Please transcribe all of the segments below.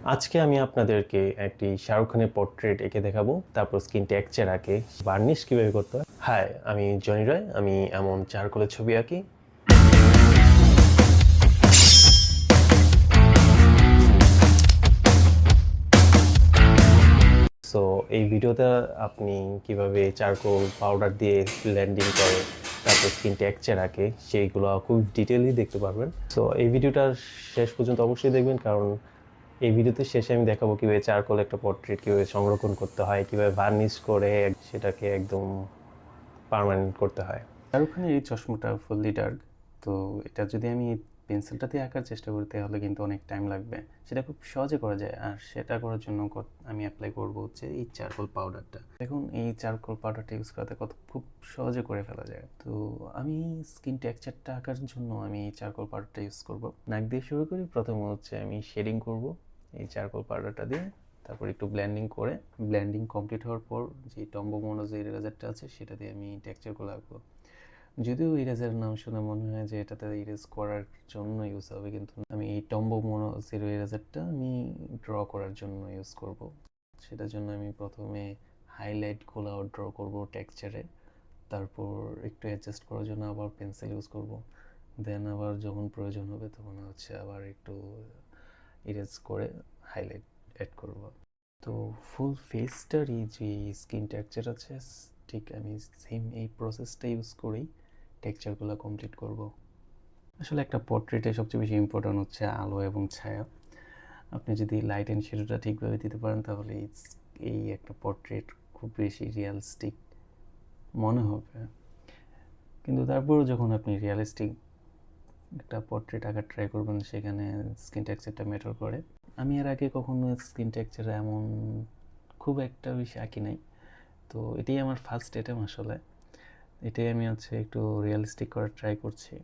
আজকে আমি আপনাদেরকে একটি শাহরুখ খানের পোর্ট্রেট এঁকে দেখাবো, তারপর স্কিন টেক্সচার আঁকে, বার্নিশ কিভাবে করতে হয়। হাই, আমি জনি রয়। আমি এমন চারকোলের ছবি আঁকি। সো এই ভিডিওতে আপনি কিভাবে চারকোল পাউডার দিয়ে ব্লেন্ডিং করে তারপর স্কিন টেক্সচার আঁকে সেইগুলো খুব ডিটেইলি দেখতে পারবেন। সো এই ভিডিওটা শেষ পর্যন্ত অবশ্যই দেখবেন, কারণ এই ভিডিওতে শেষে আমি দেখাবো কিভাবে চারকোল একটা পোর্ট্রেট কিভাবে সংরক্ষণ করতে হয়, কিভাবে ভার্নিশ করে সেটাকে একদম পার্মানেন্ট করতে হয়। শাহরুখ খানের এই চশমাটা ফুললি ডার্ক, তো এটা যদি আমি পেন্সিলটা দিয়ে আঁকার চেষ্টা করি তাহলে কিন্তু অনেক টাইম লাগবে। সেটা খুব সহজে করা যায়, আর সেটা করার জন্য আমি অ্যাপ্লাই করবো হচ্ছে এই চারকোল পাউডারটা। দেখুন, এই চারকোল পাউডারটা ইউজ করাতে খুব সহজে করে ফেলা যায়। তো আমি স্কিন টেক্সচারটা আঁকার জন্য আমি এই চারকোল পাউডারটা ইউজ করব। নাক দিয়ে শুরু করি। প্রথমে হচ্ছে আমি শেডিং করব এই চারকোল পাউডারটা দিয়ে, তারপর একটু ব্লেন্ডিং কমপ্লিট হওয়ার পর যে টম্বো মোনো যে ইরেজারটা আছে সেটা দিয়ে আমি টেক্সচারগুলো আঁকবো। যদিও ইরেজার নাম শুনে মনে হয় যে এটাতে ইরেজ করার জন্য ইউজ হবে, কিন্তু আমি এই টম্বো মোনো জিরো ইরেজারটা আমি ড্র করার জন্য ইউজ করব। সেটার জন্য আমি প্রথমে হাইলাইটগুলো ড্র করব টেক্সচারে, তারপর একটু অ্যাডজাস্ট করার জন্য আবার পেন্সিল ইউজ করব, দেন আবার যখন প্রয়োজন হবে তখন হচ্ছে আবার একটু ইরেজ করে হাইলাইট অ্যাড করব। তো ফুল ফেসটার এই যে স্কিন টেক্সচার আছে, ঠিক আমি সেম এই প্রসেসটা ইউজ করেই টেক্সচারগুলো কমপ্লিট করব। আসলে একটা পোর্ট্রেটে সবচেয়ে বেশি ইম্পর্ট্যান্ট হচ্ছে আলো এবং ছায়া। আপনি যদি লাইট অ্যান্ড শ্যাডোটা ঠিকভাবে দিতে পারেন তাহলে এই একটা পোর্ট্রেট খুব বেশি রিয়ালিস্টিক মনে হবে। কিন্তু তারপরেও যখন আপনি রিয়ালিস্টিক একটা পোর্ট্রেট আঁকার ট্রাই করবেন সেখানে স্কিন টেক্সচারটা ম্যাটার করে। আমি এর আগে কখনো স্কিন টেক্সচার এমন খুব একটা বেশি আঁকি নাই, তো এটাই আমার ফার্স্ট অ্যাটেম্প। আসলে এটাই আমি হচ্ছে একটু রিয়ালিস্টিক করার ট্রাই করছি।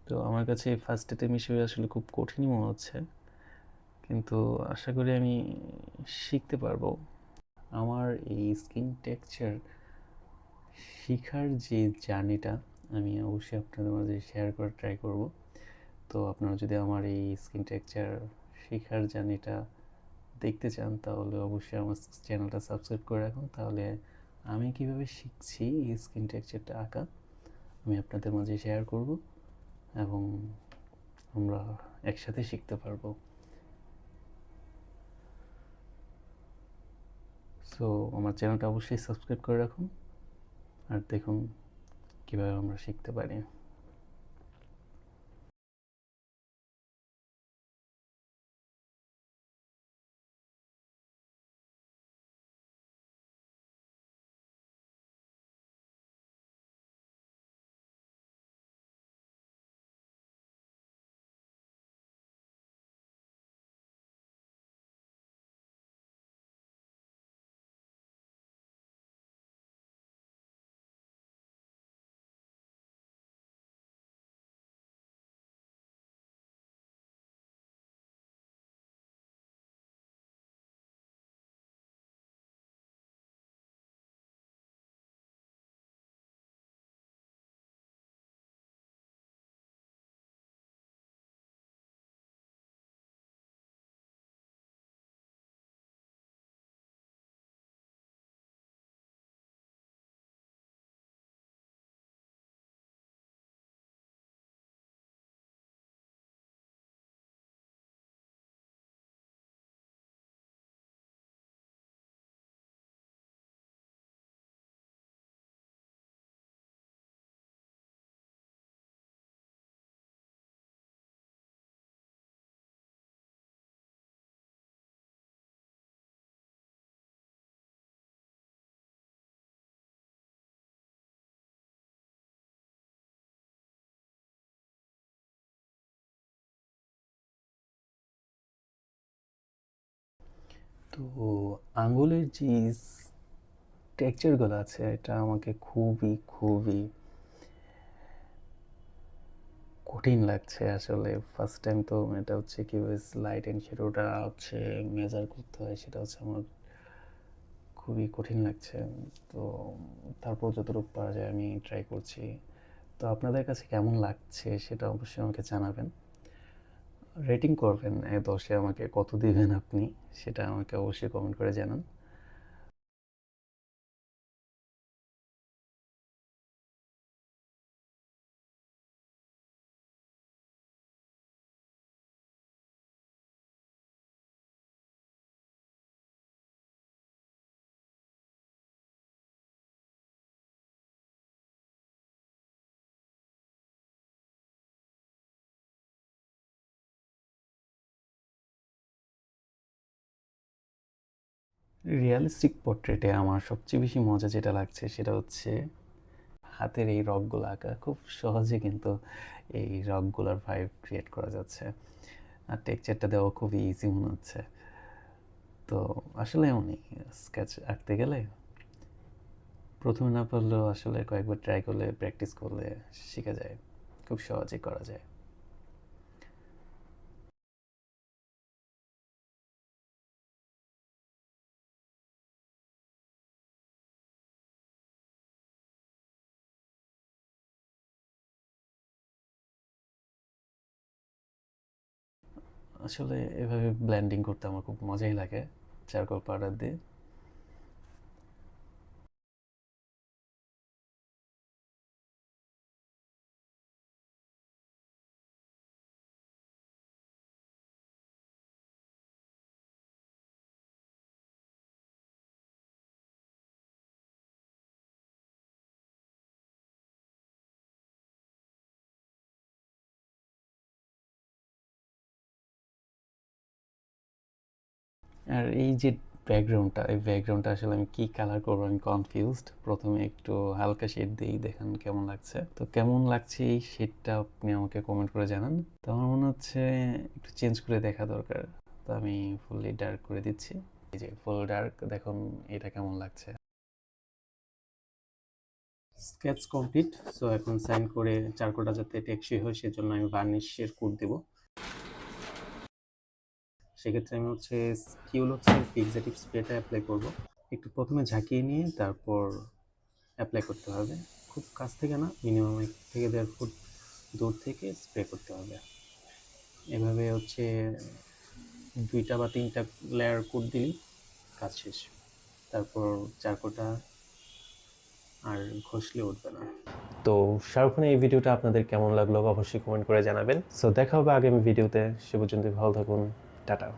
তো আমার কাছে ফার্স্ট অ্যাটেম্প হিসেবে আসলে খুব কঠিনই মনে হচ্ছে, কিন্তু আশা করি আমি শিখতে পারবো। আমার এই স্কিন টেক্সচার শেখার যে জার্নিটা আমি অবশ্যই আপনাদের মাঝে শেয়ার করার ট্রাই করব। তো আপনারা যদি আমার এই স্কিন টেক্সচার শেখার জার্নিটা দেখতে চান তাহলে অবশ্যই আমার চ্যানেলটা সাবস্ক্রাইব করে রাখুন, তাহলে আমি কিভাবে শিখছি এই স্কিন টেক্সচারটা আঁকা আমি আপনাদের মাঝে শেয়ার করব এবং আমরা একসাথে শিখতে পারবো। সো আমার চ্যানেলটা অবশ্যই সাবস্ক্রাইব করে রাখুন আর দেখুন কীভাবে আমরা শিখতে পারি। তো আঙ্গুলের যে টেক্সচারগুলো আছে এটা আমাকে খুবই খুবই কঠিন লাগছে আসলে। ফার্স্ট টাইম তো এটা হচ্ছে কীভাবে লাইট অ্যান্ড শ্যাডোটা হচ্ছে মেজার করতে হয় সেটা হচ্ছে আমার খুবই কঠিন লাগছে। তো তারপর যতটুকু পারা যায় আমি ট্রাই করছি। তো আপনাদের কাছে কেমন লাগছে সেটা অবশ্যই আমাকে জানাবেন। রেটিং করবেন 10-এ আমাকে কত দিবেন আপনি, সেটা আমাকে অবশ্যই কমেন্ট করে জানান। রিয়েলিস্টিক পোর্ট্রেটে আমার সবচেয়ে বেশি মজা যেটা লাগছে সেটা হচ্ছে হাতের এই রকগুলো আঁকা। খুব সহজে কিন্তু এই রকগুলোর ভাইব ক্রিয়েট করা যাচ্ছে, আর টেক্সচারটা দেওয়া খুবই ইজি মনে হচ্ছে। তো আসলে এমনই, স্কেচ আঁকতে গেলে প্রথমে না পারলেও আসলে কয়েকবার ট্রাই করলে, প্র্যাকটিস করলে শেখা যায়, খুব সহজেই করা যায়। আসলে এভাবে ব্লেন্ডিং করতে আমার খুব মজাই লাগে চারকোল পাউডার দিয়ে। আর এই যে ব্যাকগ্রাউন্ডটা, এই ব্যাকগ্রাউন্ডটা আসলে আমি কি কালার করবো আমি কনফিউজড। প্রথমে একটু হালকা শেড দিই, দেখেন কেমন লাগছে। তো কেমন লাগছে এই শেডটা আপনি আমাকে কমেন্ট করে জানান। তো আমার মনে হচ্ছে একটু চেঞ্জ করে দেখা দরকার, তো আমি ফুললি ডার্ক করে দিচ্ছি। এই যে ফুল ডার্ক, দেখুন এটা কেমন লাগছে। Sketch complete. সো এখন সাইন করে চারকোলটা যাতে টেকসই হয় সেজন্য আমি বার্নিশের কোট দেবো। সেক্ষেত্রে আমি হচ্ছে কিউলক্সের ফিক্সেটিভ স্প্রেটা অ্যাপ্লাই করব। একটু প্রথমে ঝাঁকিয়ে নিয়ে তারপর অ্যাপ্লাই করতে হবে। খুব কাছ থেকে না, মিনিমাম 1 থেকে 1.5 ফুট দূর থেকে স্প্রে করতে হবে। এভাবে হচ্ছে 2টা বা 3টা লেয়ার কোট দিলেই কাজ শেষ। তারপর চারকোলটা আর ঘষলে উঠবে না। তো শাহরুখ খানের এই ভিডিওটা আপনাদের কেমন লাগলো অবশ্যই কমেন্ট করে জানাবেন। সো দেখা হবে আগামী ভিডিওতে, সে পর্যন্ত ভালো থাকুন, টাটা।